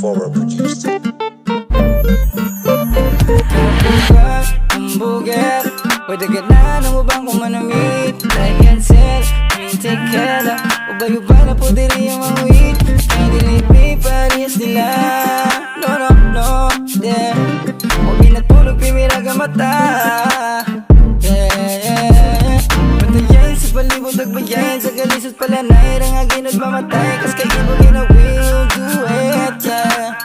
Mora produced it. Hamburger, pwede ganahan mo bang kumanamit? Like and sell, green tequila ubay-ubay na po diri yung mga weed. Can't delete me, parehas nila. No, no, no, yeah. Huwag ginatulog, pimiraga mata. Yeah, yeah. Patayan sa palibot, nagbayan sa galisod pala na irang aginod mamatay. Kas kayo mo ginawin, do it, yeah.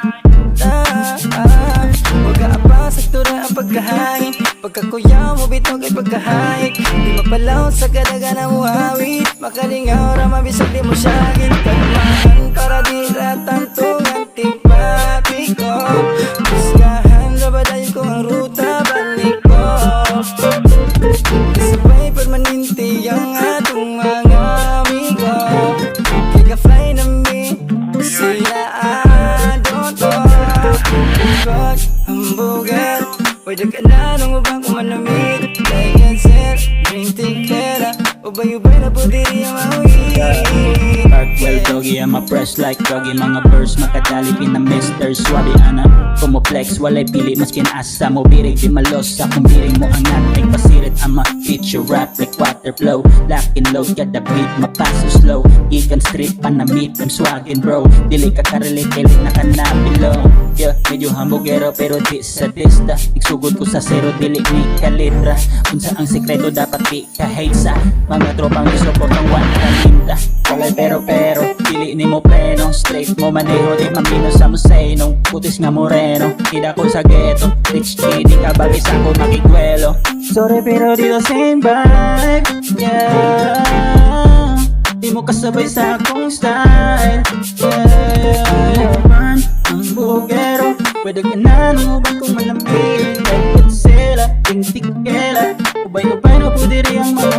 Huwag ka apa, saktura ang pagkahain. Pagkakuyaw mo bitog ay pagkahain. Di mapalaw sa kadaga na muhawit. Makalingaw ra mabisag di mo siyagin. Kalmahan para di ratanto antipati ko. Puskahan rabadayin ko ang ruta balik ko. Kasabay permanente ang atong mga amigo. Kika-fly na mi sila adoto. Hamburger, hamburger, pwede ka na nung ubang kumanamit. Like and sell, drink tequila ubay-ubay na po diri ang mawin. Well doggy, I'm a press like doggy. Mga verse makadali pinamister Swabe ana, kumoplex walay pili maskin asa mo birig di malos sa kung biring mo ang natay pasirit. Ama feature rap like water flow. Lock and load kada beat mapaso slow. Ikan street panamit ng swagin bro. Dili ka karelate-elite na kanapilo. Yeah, medyo hambugero pero di sadista. Igsugod ko sa zero dili ni kalitra. Unsa ang sekreto dapat di ka-hate sa mga tropang isupport ng one kalinda. Okay pero pili ni mo preno. Straight mo maneho di mamino sa museno. Putis nga moreno, hida ko sa ghetto. Rich kid, di ka bagis ako makigwelo. Sorry pero di the same vibe, yeah. Di mo kasabay sa akong style, yeah. Man, ang bugero, pwede ka na nung ubang kung malamig. Like sila, ting tikela ubay-ubay na po diri ang mga